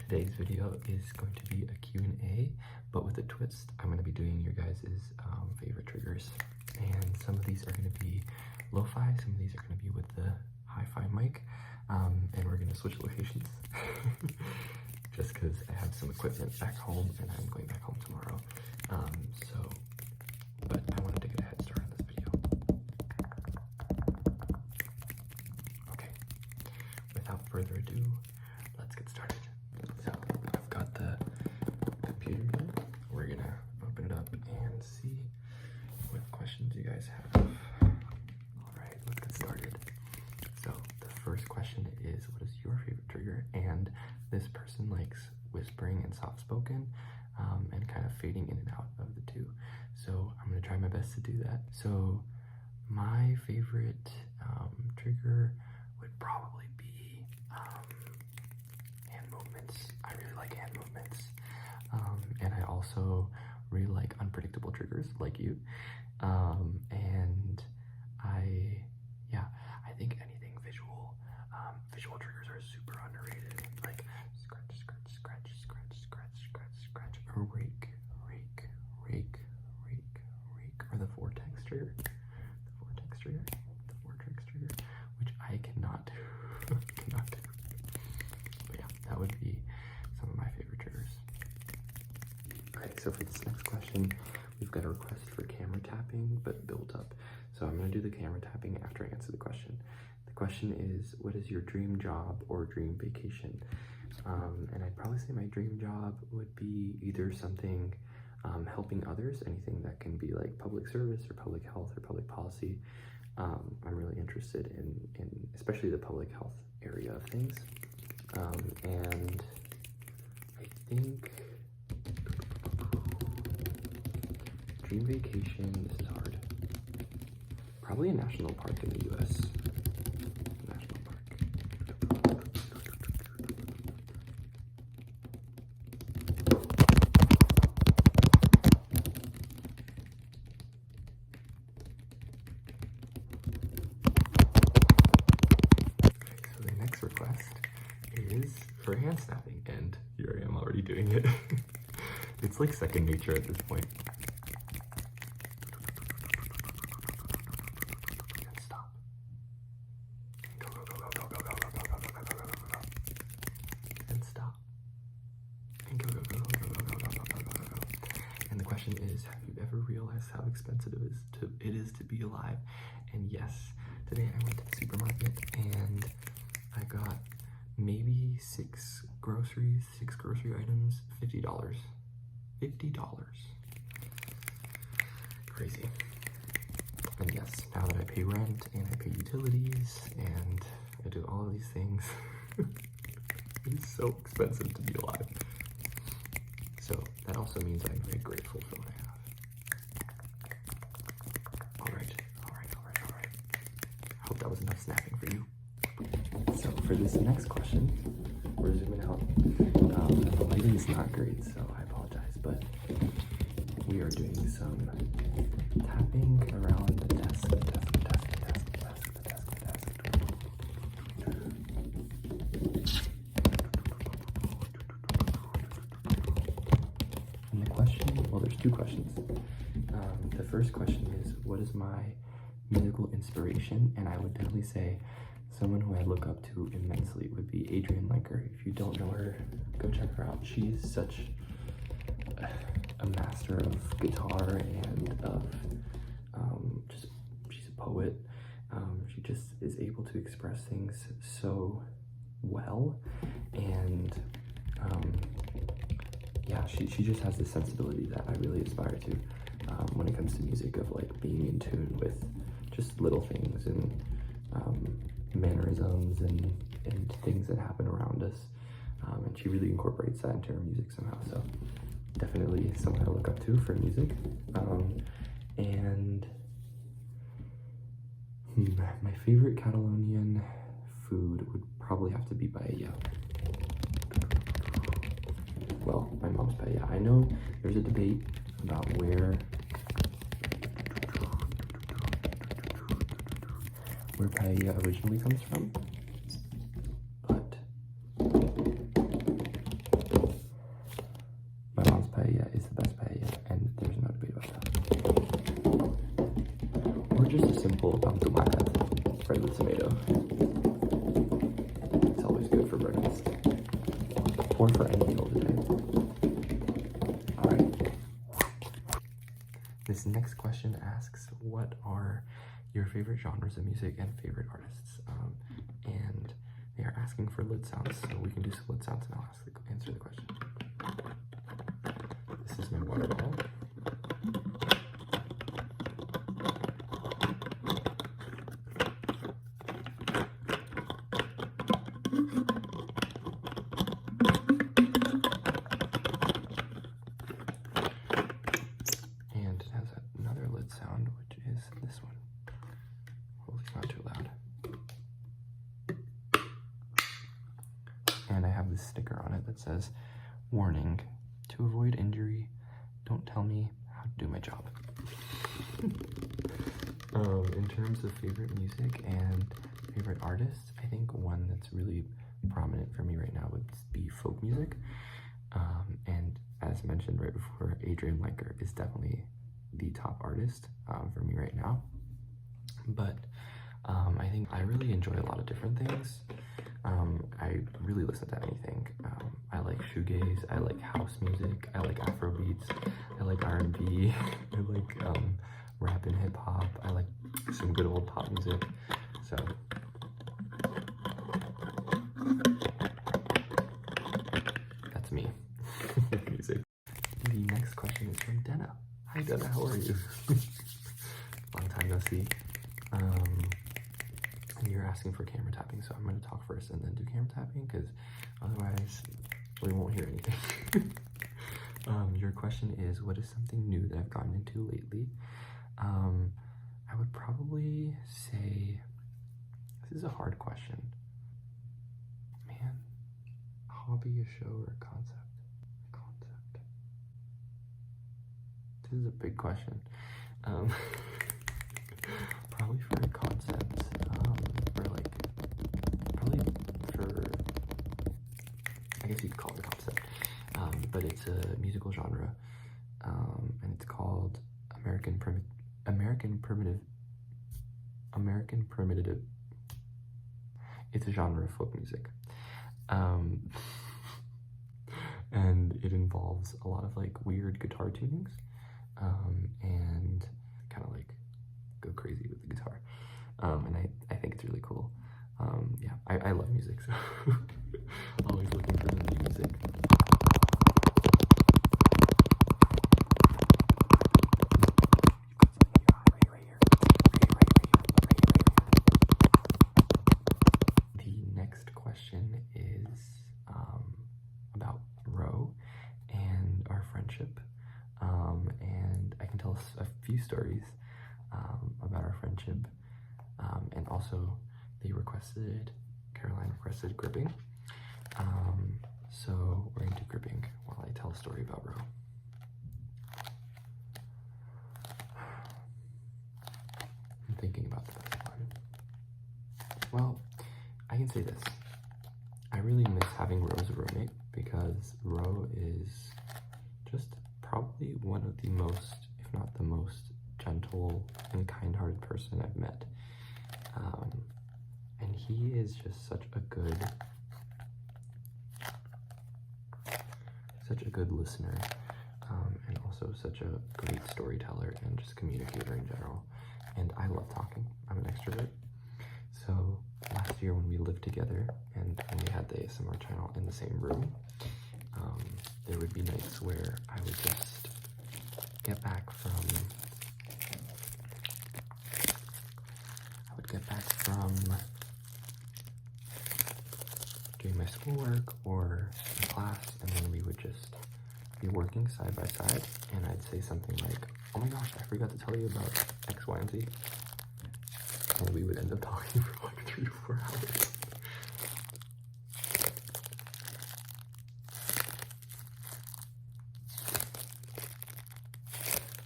Today's video is going to be a Q&A, but with a twist. I'm going to be doing your guys' favorite triggers, and some of these are going to be lo-fi, some of these are going to be with the hi-fi mic, and we're going to switch locations, just because I have some equipment back home, and I'm going back home tomorrow, but I wanted to get a head start on this video. Okay, without further ado, let's get started. So I've got the computer here. We're gonna open it up and see what questions you guys have. All right, let's get started. So the first question is, what is your favorite trigger? And this person likes whispering and soft-spoken, and kind of fading in and out of the two. So I'm gonna try my best to do that. So my favorite trigger would probably be hand movements. I really like hand movements, and I also really like unpredictable triggers like you, and I think anything visual, visual triggers are super underrated, like scratch, scratch, scratch, scratch, scratch, scratch, scratch, or rake, rake, rake, rake, rake, or the vortex trigger, which I cannot do, cannot do. But yeah, that would be some of my favorite triggers. Okay, so for this next question, we've got a request for camera tapping, but built up. So I'm gonna do the camera tapping after I answer the question. The question is, what is your dream job or dream vacation? And I'd probably say my dream job would be either something helping others, anything that can be like public service or public health or public policy. I'm really interested in especially the public health area of things. And I think dream vacation, this is hard. Probably a national park in the US. National park. Okay, so the next request is for hand snapping, and here I am already doing it. It's like second nature at this point. And stop. Go, go, go, go, go, go, go, go, go, go, go, go, go, go, go. And stop. And go, go, go, go, go, go, go, go, go, go, go, go. And the question is, have you ever realized how expensive it is to be alive? And yes, today I went to the supermarket and I got maybe six grocery items, $50. $50. Crazy. And yes, now that I pay rent and I pay utilities and I do all of these things, it's so expensive to be alive. So that also means I'm very grateful for what I have. All right. I hope that was enough snapping for you. So for this next question, we're zooming out. The lighting is not great, so I apologize, but we are doing some tapping around the desk. And the question, well, there's two questions. The first question is, what is my musical inspiration? And I would definitely say someone who I look up to immensely would be Adrienne Lenker. If you don't know her, go check her out. She's such a master of guitar and of she's a poet. She just is able to express things so well, and yeah, she just has this sensibility that I really aspire to when it comes to music, of like being in tune with just little things and mannerisms and things that happen around us, and she really incorporates that into her music somehow. So definitely someone I look up to for music. And my favorite Catalonian food would probably have to be paella. Well, my mom's paella. I know there's a debate about where paella originally comes from, but Or just a simple tomate, bread with tomato. It's always good for breakfast. Or for any meal of the day. Alright. This next question asks, what are your favorite genres of music and favorite artists? And they are asking for lid sounds, so we can do some lid sounds and I'll answer the question. This is my water bottle. And it has another lid sound, which is this one. Hopefully it's not too loud. And I have this sticker on it that says, warning, to avoid injury, don't tell me how to do my job. In terms of favorite music and favorite artists, I think one that's really prominent for me right now would be folk music. And as mentioned right before, Adrian Lenker is definitely the top artist for me right now. But I think I really enjoy a lot of different things. I really listen to anything. I like shoegaze, I like house music, I like Afro beats, I like R&B, I like rap and hip hop, I like some good old pop music. So that's me. Music. The next question is from Denna. Hi Denna, how are you? Long time no see. And you're asking for camera tapping, so I'm going to talk first and then do camera tapping, because otherwise we won't hear anything. Your question is, what is something new that I've gotten into lately? I would probably say, this is a hard question. Man, a hobby, a show, or a concept? This is a big question. Probably for a concept, or like, probably for, I guess you could call it a concept, but it's a musical genre, and it's called American Primitive. It's a genre of folk music, and it involves a lot of like weird guitar tunings, and kind of like go crazy with the guitar, and I think it's really cool. Yeah, I love music, so always looking for the new music. The next question is about Ro and our friendship, and I can tell a few stories about our friendship, and also Caroline requested gripping, so we're into gripping while I tell a story about Ro. I'm thinking about the best one. Well, I can say this, I really miss having Ro as a roommate, because Ro is just probably one of the most, if not the most, gentle and kind-hearted person I've met. And he is just such a good listener, and also such a great storyteller and just communicator in general. And I love talking. I'm an extrovert. So last year when we lived together and when we had the ASMR channel in the same room, there would be nights where I would just get back from doing my schoolwork or in class, and then we would just be working side by side, and I'd say something like, oh my gosh, I forgot to tell you about X, Y, and Z. And we would end up talking for like 3 to 4 hours.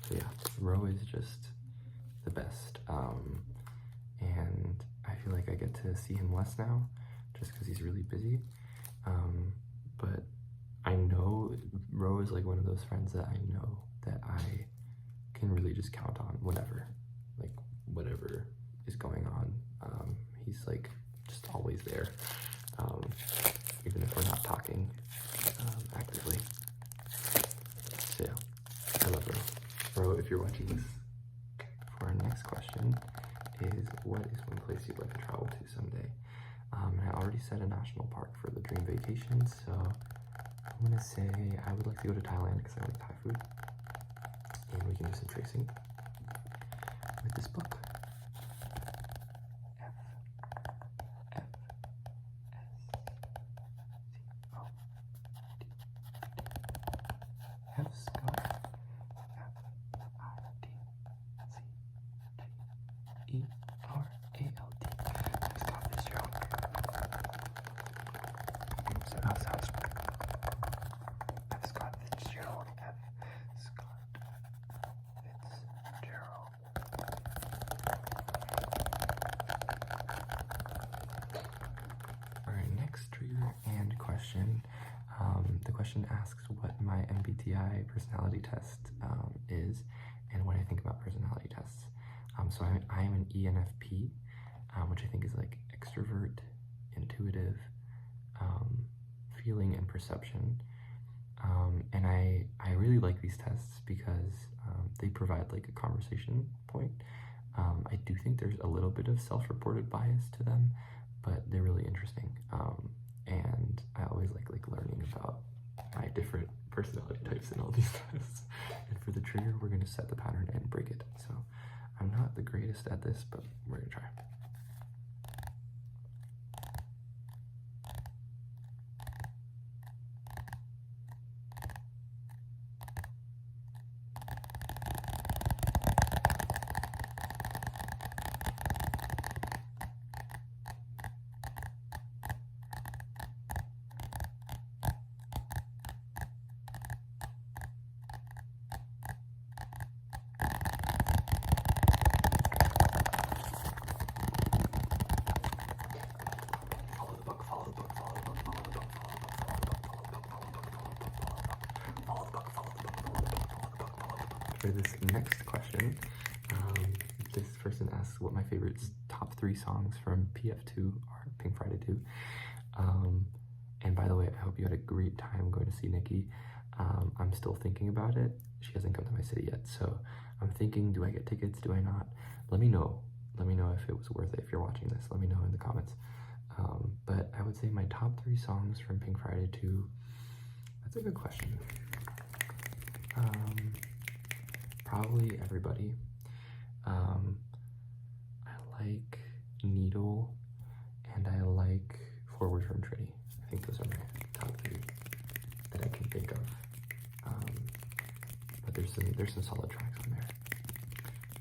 So yeah, Ro is just the best. And I feel like I get to see him less now, just because he's really busy. But I know Ro is like one of those friends that I know that I can really just count on whenever, like whatever last question is, what is one place you'd like to travel to someday? And I already said a national park for the dream vacation, so I'm gonna say I would like to go to Thailand because I like Thai food, and we can do some tracing with this book. F F S C O D. F Scott. F I D C T E R A L D. Scott Fitzgerald. So that sounds. F Scott Fitzgerald. F Scott Fitzgerald. Alright, next trigger and question. The question asks what my MBTI personality test is and what I think about personality tests. So I am an ENFP, which I think is like extrovert, intuitive, feeling, and perception. And I really like these tests because they provide like a conversation point. I do think there's a little bit of self-reported bias to them, but they're really interesting. And I always like learning about my different personality types in all these tests. And for the trigger, we're going to set the pattern and break it. So I'm not the greatest at this, but we're going to try. For this next question, this person asks what my favorite top 3 songs from PF2 are, Pink Friday 2. And by the way, I hope you had a great time going to see Nikki. I'm still thinking about it. She hasn't come to my city yet, so I'm thinking, do I get tickets? Do I not? Let me know. Let me know if it was worth it. If you're watching this, let me know in the comments. But I would say my top 3 songs from Pink Friday 2. That's a good question. Probably Everybody. I like Needle, and I like Forward from Trinity. I think those are my top 3 that I can think of. But there's some solid tracks on there.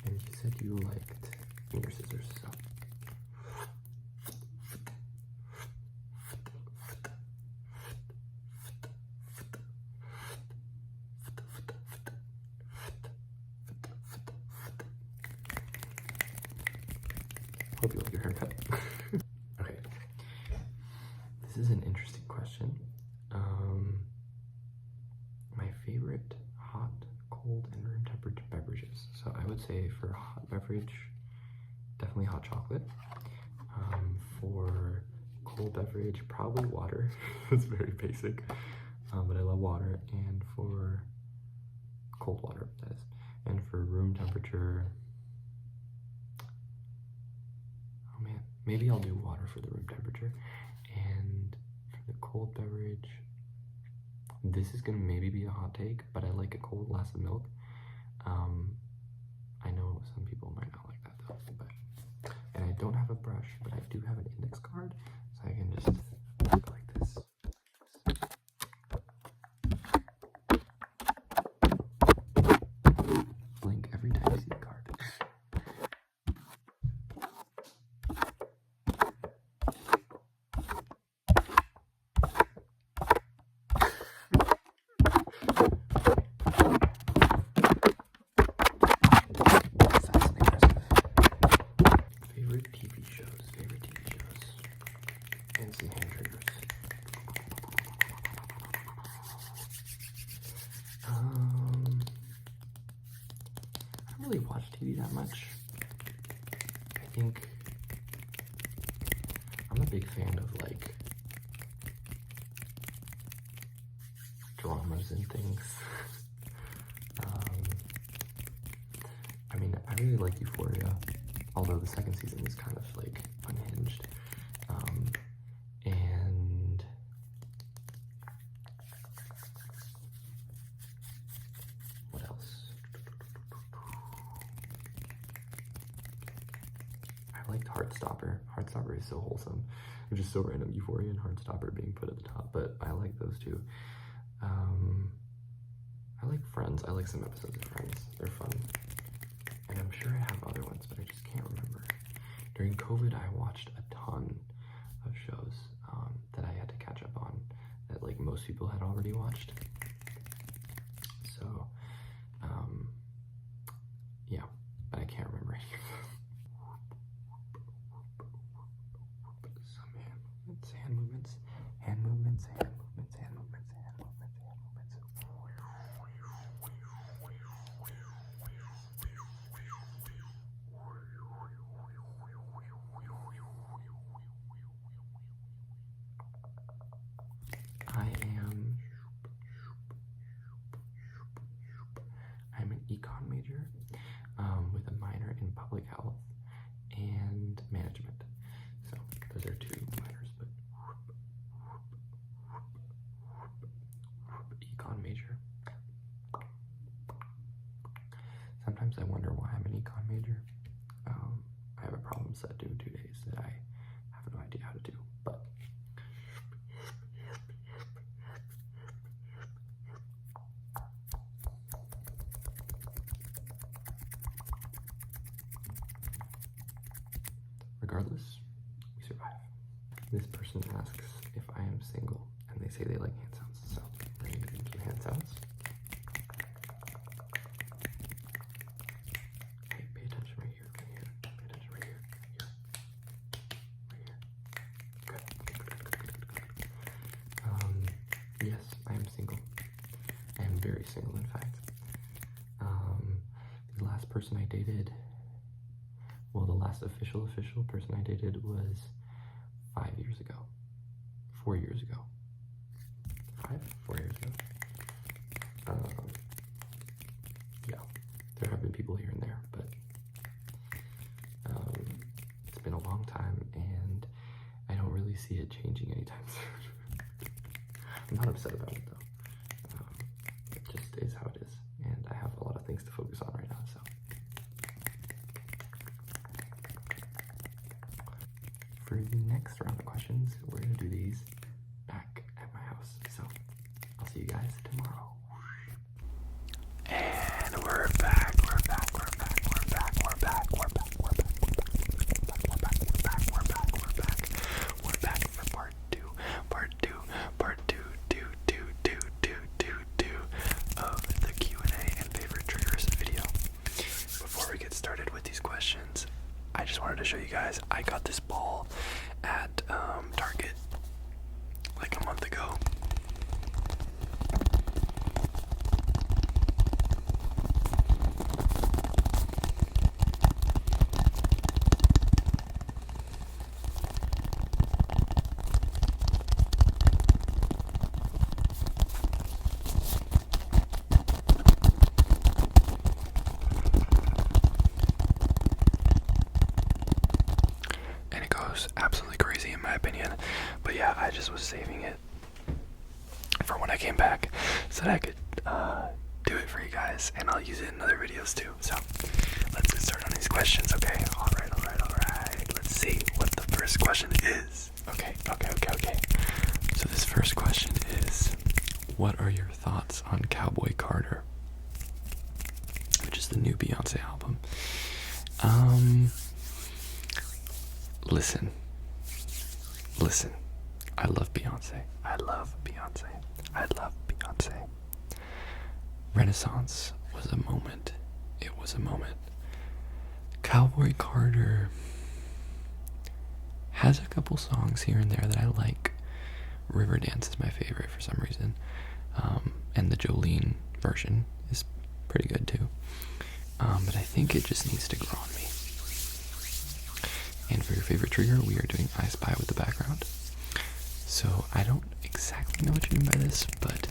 And you said you liked Finger Scissors, so. Hope you like your haircut. Okay. This is an interesting question. My favorite hot, cold, and room temperature beverages. So I would say for hot beverage, definitely hot chocolate. For cold beverage, probably water. It's very basic. But I love water. And for cold water, that is. And for room temperature, oh man, maybe I'll do water for the room temperature. And for the cold beverage, this is gonna maybe be a hot take, but I like a cold glass of milk. I know some people might not like that though, but, and I don't have a brush, but I do have an index card, so I can just go like this. Blink every time you see the card. Favorite TV shows, and some hand triggers. I don't really watch TV that much. I think I'm a big fan of like dramas and things. I mean, I really like Euphoria. although the second season is kind of like unhinged. And what else? I liked Heartstopper. Heartstopper is so wholesome, which is so random. Euphoria and Heartstopper being put at the top, but I like those two. I like Friends. I like some episodes of Friends. They're fun. And I'm sure I have other ones, but I just can't remember. During COVID, I watched a ton of shows that I had to catch up on that like most people had already watched. So, yeah, but I can't remember any of them. Some hand movements, hand movements, hand movements, hand movements, hand movements, hand movements. I'm an econ major with a minor in public health and management. So those are two minors, but econ major. Sometimes I wonder why I'm an econ major. I have a problem set due in 2 days that I have no idea how to do, but regardless, we survive. This person asks if I am single, and they say they like hand sounds, so we're gonna get into hand sounds. Hey, pay attention right here, right here. Pay attention right here, here, right here. Good, good, good, good, good, good. Yes, I am single. I am very single, in fact. The last person I dated, well, the last official person I dated was 5 years ago. 4 years ago. 4 years ago. Yeah, there have been people here and there, but it's been a long time, and I don't really see it changing anytime soon. I'm not upset about it, though. It just is how it is, and I have a lot of things to focus on right now, so. For the next round of questions, we're gonna do these back at my house. So I'll see you guys tomorrow. And we're back, we're back, we're back, we're back, we're back, we're back, we're back, we're back, we're back, we're back, we're back, we're back, we're back for part two of the Q&A and favorite triggers video. Before we get started with these questions, I just wanted to show you guys, I got this ball at Target like a month ago. Absolutely crazy in my opinion, but yeah, I just was saving it for when I came back so that I could do it for you guys, and I'll use it in other videos too. So let's get started on these questions. Okay, all right, let's see what the first question is. Okay, so this first question is, what are your thoughts on Cowboy Carter, which is the new Beyonce album? Listen, I love Beyonce. Renaissance was a moment. It was a moment. Cowboy Carter has a couple songs here and there that I like. Riverdance is my favorite for some reason. And the Jolene version is pretty good too. But I think it just needs to grow on me. And for your favorite trigger, we are doing I Spy with the background. So I don't exactly know what you mean by this, but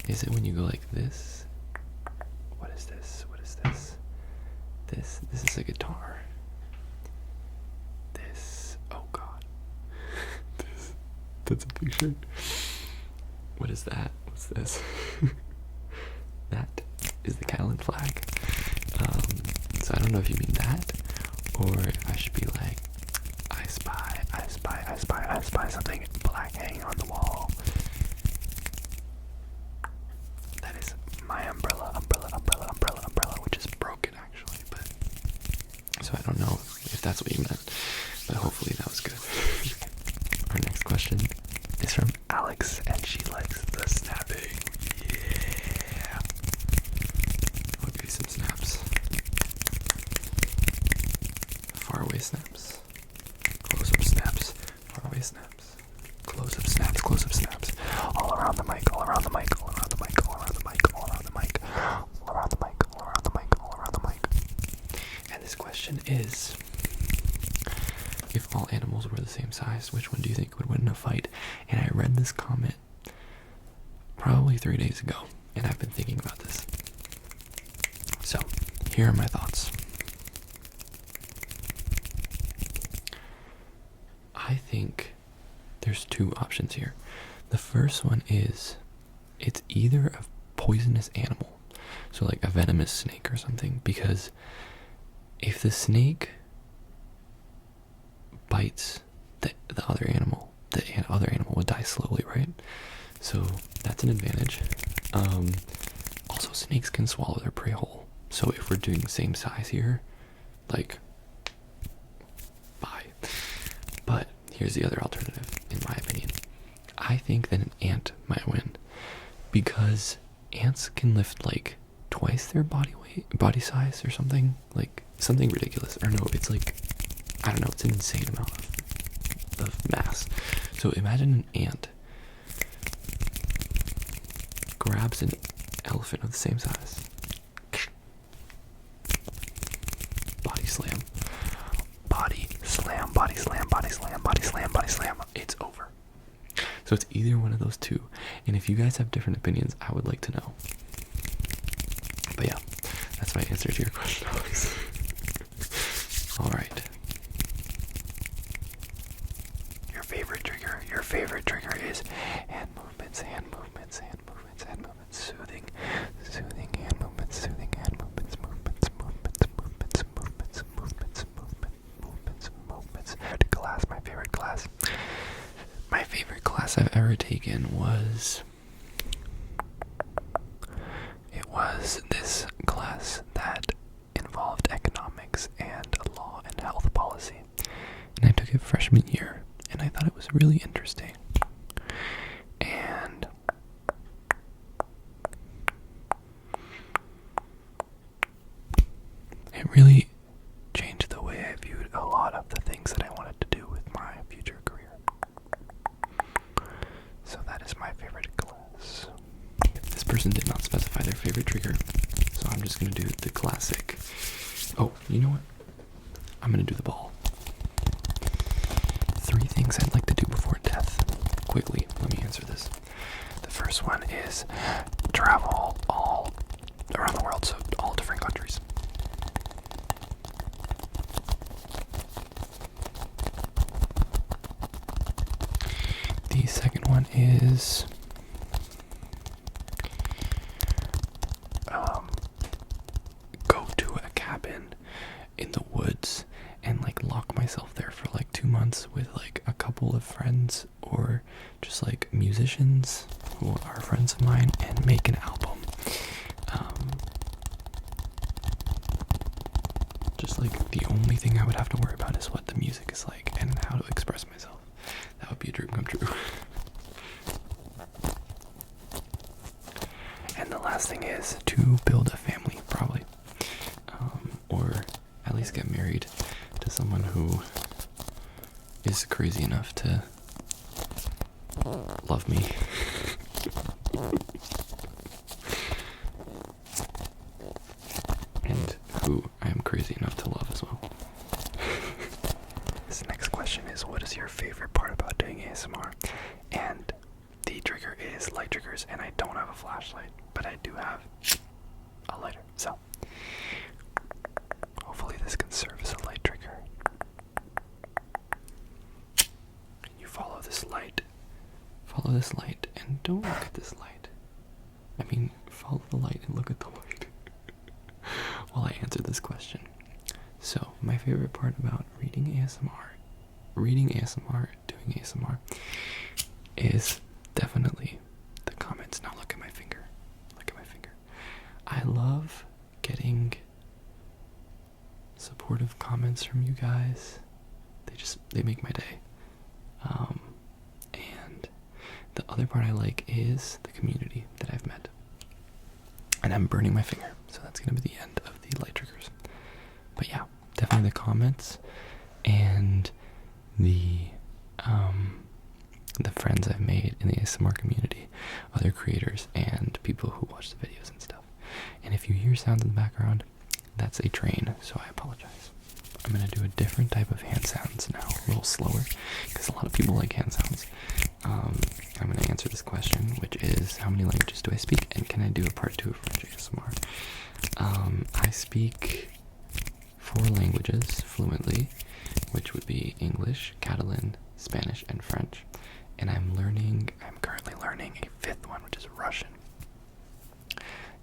is it when you go like this? What is this? this? This is a guitar. This, oh god. That's a picture. What is that? What's this? That is the Catalan flag. So I don't know if you mean that, or if I should be like, I spy something black hanging on the wall. That is my umbrella, which is broken actually, but so I don't know if that's what you meant, but hopefully that was good. Our next question is from Alex, and she likes the snapping. Yeah. I'll give you some snaps. Faraway snaps. Close-up snaps. Faraway snaps. Close-up snaps. Close-up snaps. All around the mic. All around the mic. All around the mic. All around the mic. All around the mic. All around the mic. All around the mic. All around the mic. And this question is: if all animals were the same size, which one do you think would win in a fight? And I read this comment probably 3 days ago, and I've been thinking about this. So, here are my thoughts. I think there's two options here. The first one is it's either a poisonous animal, so like a venomous snake or something, because if the snake bites the other animal, the other animal would die slowly, right? So that's an advantage. Also, snakes can swallow their prey whole. So if we're doing the same size here, like, bye. But here's the other alternative, in my opinion. I think that an ant might win, because ants can lift like twice their body size or something, like something ridiculous. Or no, it's like, I don't know, it's an insane amount of mass. So imagine an ant grabs an elephant of the same size. Body slam. Body slam, body slam, body slam, body slam, body slam. It's over. So it's either one of those two. And if you guys have different opinions, I would like to know. But yeah, that's my answer to your question, Alex. Alright. Your favorite trigger is hand movements, hand movements, hand movements, hand movements, soothing hand movements, soothing hand movements, movements. Class, my favorite class. My favorite class I've ever taken was this class that involved economics and law and health policy. And I took it freshman year, and I thought it was really interesting. And it really changed the way I viewed a lot of the things that I wanted to do with my future career. So that is my favorite class. This person did not specify their favorite trigger, so I'm just going to do the classic. Oh, you know what? I'm going to do the ball. 3 things I'd like to do before death. Quickly, let me answer this. The first one is travel all around the world, so all different countries. The second one is go to a cabin in the woods and like lock myself there for like 2 months with like a couple of friends or just like musicians who are friends of mine and make an album. Just like the only thing I would have to worry about is what the music is like and how to express myself. That would be a dream come true. And the last thing is to build a family, probably. Or at least get married to someone who is crazy enough to love me. And who I am crazy enough to love as well. This next question is, what is your favorite part about doing ASMR? And the trigger is light triggers, and I don't have a flashlight, but I do have a lighter, so this can serve as a light trigger. You follow this light. Follow this light and don't look at this light. I mean, follow the light and look at the light while I answer this question. So, my favorite part about reading ASMR, doing ASMR, is definitely the comments. Now look at my finger. Look at my finger. I love getting supportive comments from you guys. They make my day. And the other part I like is the community that I've met. And I'm burning my finger, so that's gonna be the end of the light triggers. But yeah, definitely the comments and the friends I've made in the ASMR community, other creators and people who watch the videos and stuff. And if you hear sounds in the background, that's a train, so I apologize. I'm gonna do a different type of hand sounds now, a little slower, because a lot of people like hand sounds. I'm gonna answer this question, which is, how many languages do I speak, and can I do a part 2 of French ASMR? I speak 4 languages fluently, which would be English, Catalan, Spanish, and French. And I'm currently learning a 5th one, which is Russian.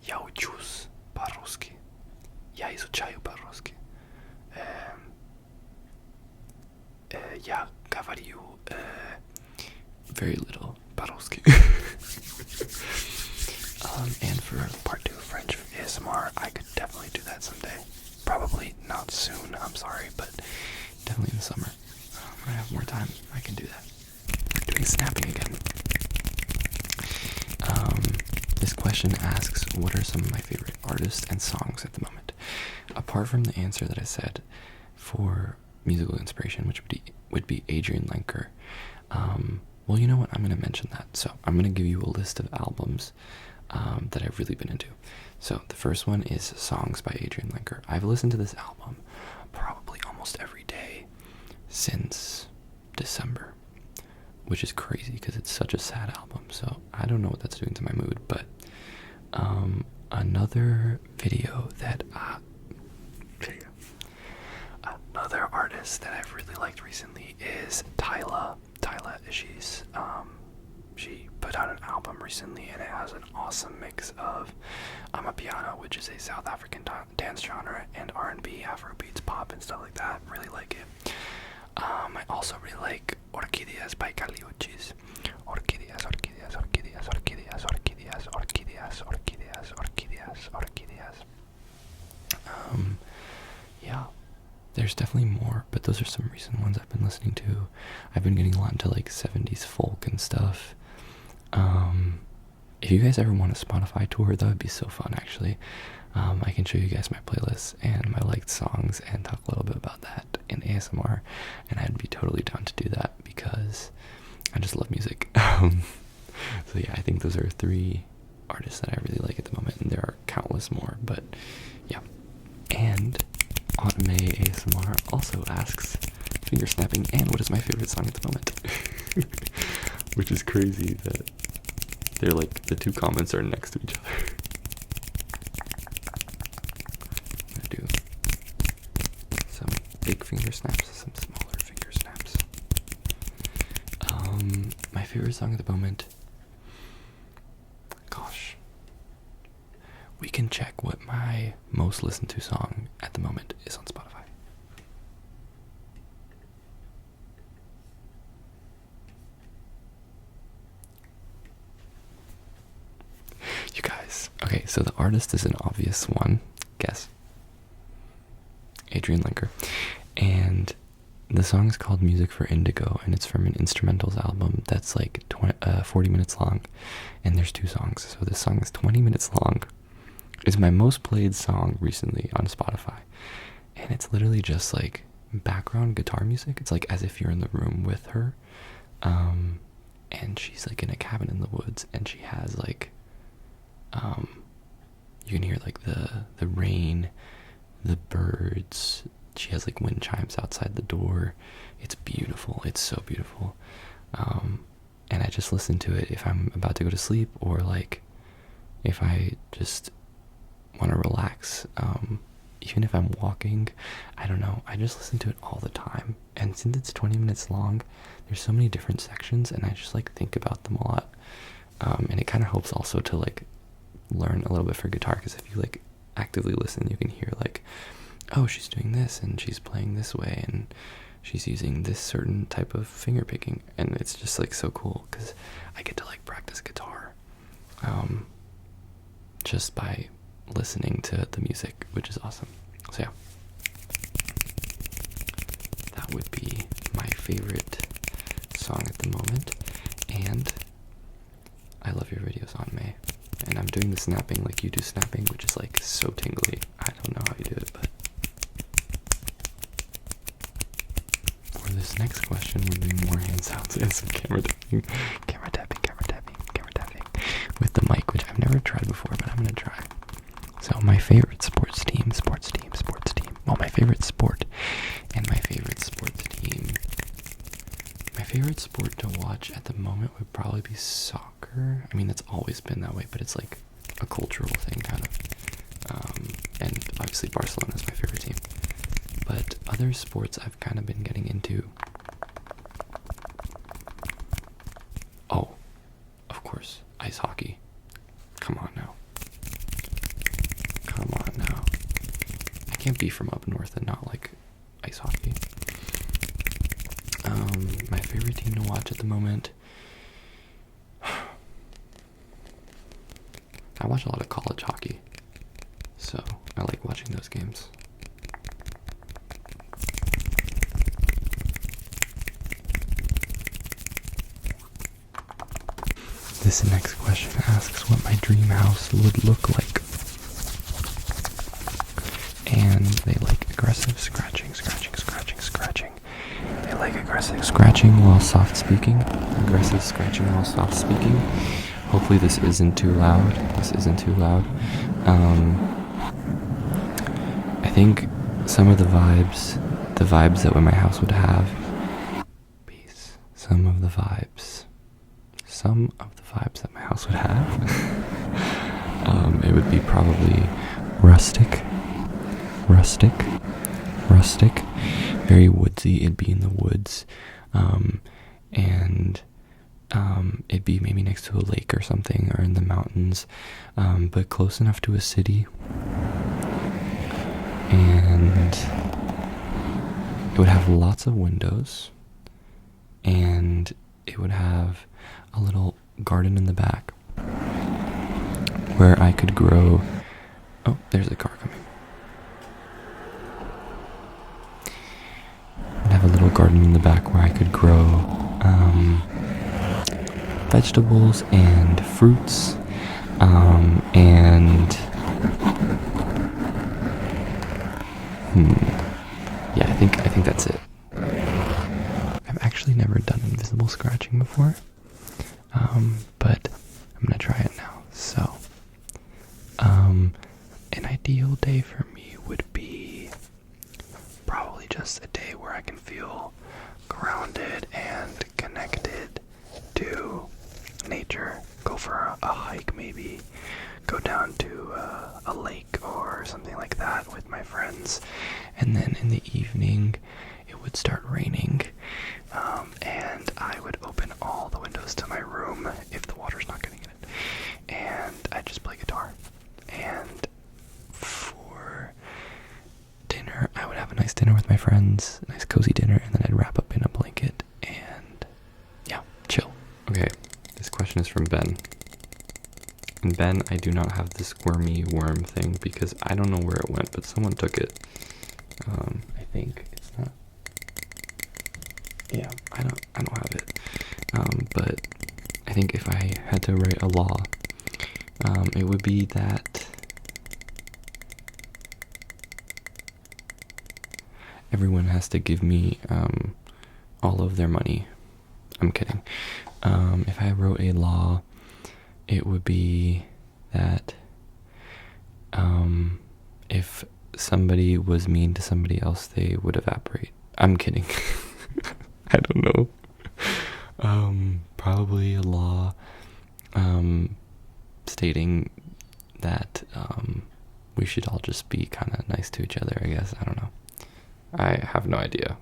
Я учусь по-русски. Я изучаю по-русски. Я говорю very little по-русски. And for part 2 of French ASMR, I could definitely do that someday. Probably not soon, I'm sorry, but definitely in the summer. When I have more time, I can do that. We're doing snapping again. This question asks, what are some of my favorite artists and songs at the moment? Apart from the answer that I said for musical inspiration, which would be Adrian Lenker. Well, you know what? I'm going to mention that. So I'm going to give you a list of albums that I've really been into. So the first one is Songs by Adrian Lenker. I've listened to this album probably almost every day since December, which is crazy because it's such a sad album. So I don't know what that's doing to my mood, but another another artist that I've really liked recently is Tyla. She put out an album recently, and it has an awesome mix of Amapiano, which is a South African dance genre, and R&B, Afrobeats, pop, and stuff like that. Really like it. I also really like Orquídeas by Kali Uchis. Orquídeas. Yeah, there's definitely more, but those are some recent ones I've been listening to. I've been getting a lot into like 70s folk and stuff. If you guys ever want a Spotify tour, that would be so fun, actually. I can show you guys my playlists and my liked songs and talk a little bit about that in ASMR, and I'd be totally down to do that because I just love music. So yeah, I think those are 3 artists that I really like at the moment, and there are countless more, but yeah. And Autumn May ASMR also asks, finger snapping, and what is my favorite song at the moment? Which is crazy that they're like, the 2 comments are next to each other. I'm gonna do some big finger snaps, some smaller finger snaps. My favorite song at the moment, gosh, we can check what my most listened to song at the moment is on Spotify. You guys, okay, so the artist is an obvious one. Guess. Adrian Lenker. And the song is called Music for Indigo, and it's from an instrumentals album that's like 40 minutes long, and there's 2 songs. So this song is 20 minutes long. It's my most played song recently on Spotify, and it's literally just like background guitar music. It's like as if you're in the room with her, and she's like in a cabin in the woods, and she has like you can hear like the rain, the birds. She has like wind chimes outside the door. It's beautiful. It's so beautiful. And I just listen to it if I'm about to go to sleep, or like if I just want to relax. even if I'm walking, I don't know, I just listen to it all the time. And since it's 20 minutes long, there's so many different sections, and I just like think about them a lot. And it kind of helps also to like learn a little bit for guitar, because if you like actively listen, you can hear like, oh, she's doing this and she's playing this way and she's using this certain type of finger picking, and it's just like so cool because I get to like practice guitar just by listening to the music, which is awesome. So yeah, that would be my favorite song at the moment. And I love your videos on May, and I'm doing the snapping like you do snapping, which is like so tingly. I don't know how you do it, but for this next question, we're doing more hand sounds and some camera tapping with the mic, which I've never tried before, but I'm gonna try. So my favorite sports team. Well, my favorite sport and my favorite sports team. My favorite sport to watch at the moment would probably be soccer. I mean, it's always been that way, but it's like a cultural thing, kind of. And obviously Barcelona is my favorite team. But other sports I've kind of been getting into. Oh, of course, ice hockey. Come on now. I can't be from up north and not like ice hockey. My favorite team to watch at the moment. I watch a lot of college hockey, so I like watching those games. This next question asks what my dream house would look like. And they like aggressive scratching. They like aggressive scratching while soft speaking. Hopefully this isn't too loud. I think some of the vibes that my house would have. Some of the vibes that my house would have. It would be probably rustic, very woodsy. It'd be in the woods, and it'd be maybe next to a lake or something, or in the mountains, but close enough to a city. And it would have lots of windows, and it would have a little garden in the back where I could grow. Oh, there's a car coming. I'd have a little garden in the back where I could grow vegetables and fruits, and yeah, I think that's it. I've actually never done invisible scratching before, but I'm gonna try it now. So, an ideal day for me would be probably just a day where I can feel grounded and connected to nature. Go for a hike, maybe go down to a lake or something like that with my friends, and then in the evening it would start raining, and I would open all the windows to my room if the water's not getting in it, and I'd just play guitar. And for dinner, I would have a nice dinner with my friends, a nice cozy dinner, and then I'd wrap up in a blanket and yeah, chill. Okay, this question is from Ben. And Ben, I do not have the squirmy worm thing because I don't know where it went, but someone took it. I think it's not. Yeah, I don't have it. But I think if I had to write a law, it would be that everyone has to give me all of their money. I'm kidding. If I wrote a law, it would be that if somebody was mean to somebody else, they would evaporate. I'm kidding. I don't know. Probably a law stating that we should all just be kind of nice to each other, I guess. I don't know. I have no idea.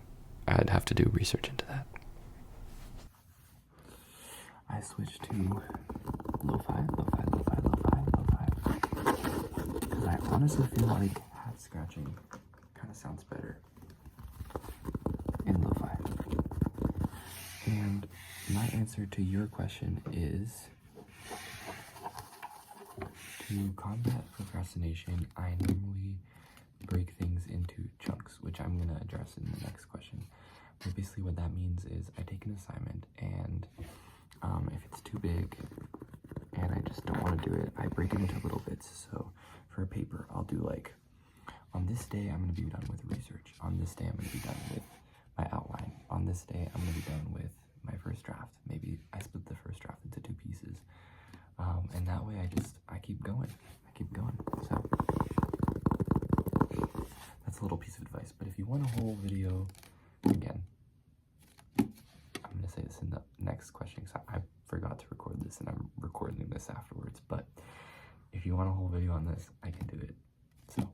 I'd have to do research into that. I switched to lo-fi, because I honestly feel like hat scratching kind of sounds better in lo-fi. And my answer to your question is, to combat procrastination, I normally break things into chunks, which I'm going to address in the next question. But basically what that means is I take an assignment, and if it's too big and I just don't want to do it, I break it into little bits. So for a paper, I'll do like, on this day I'm going to be done with research. On this day I'm going to be done with my outline. On this day I'm going to be done with my first draft. Maybe I split the first draft into 2 pieces. And that way I keep going. So that's a little piece of advice. But if you want a whole video, again, I'm going to say this in the next question because I forgot to record this and I'm recording this afterwards. But if you want a whole video on this, I can do it. So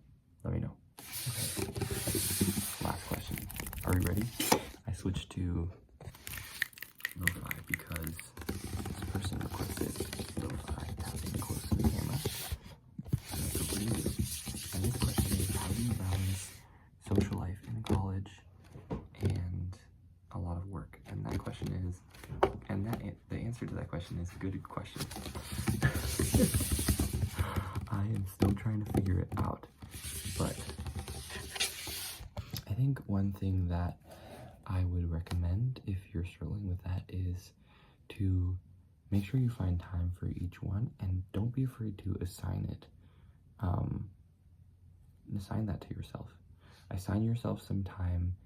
let me know. Okay. Last question. Are we ready? I switched to lo-fi because this person requested lo-fi tapping close to the camera. And that's what we're going to do. And this question is, how do you balance social life in college and a lot of work? And that question is, the answer to that question is, good question. I am still trying to figure it out, but I think one thing that I would recommend if you're struggling with that is to make sure you find time for each one, and don't be afraid to assign it. Assign that to yourself. Assign yourself some time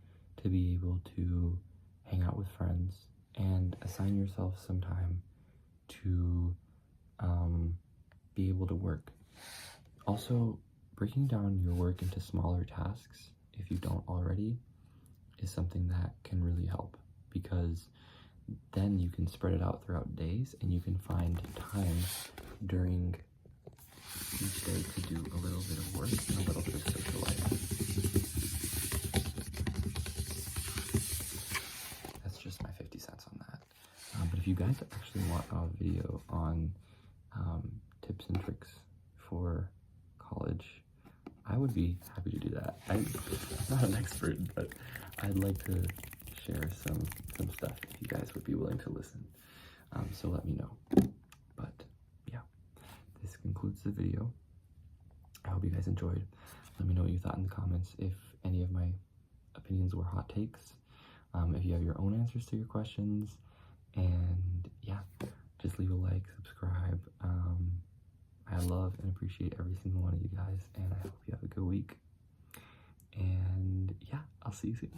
to be able to hang out with friends, and assign yourself some time to be able to work. Also, breaking down your work into smaller tasks, if you don't already, is something that can really help, because then you can spread it out throughout days and you can find time during each day to do a little bit of work and a little bit of social life. That's just my 50 cents on that. But if you guys actually want a video on tips and tricks for college, I would be happy to do that. I'm not an expert, but I'd like to share some stuff if you guys would be willing to listen. So let me know. But yeah, this concludes the video. I hope you guys enjoyed. Let me know what you thought in the comments, if any of my opinions were hot takes, if you have your own answers to your questions, and yeah, just leave a like, subscribe. I love and appreciate every single one of you guys, and I hope you have a good week. And yeah, I'll see you soon.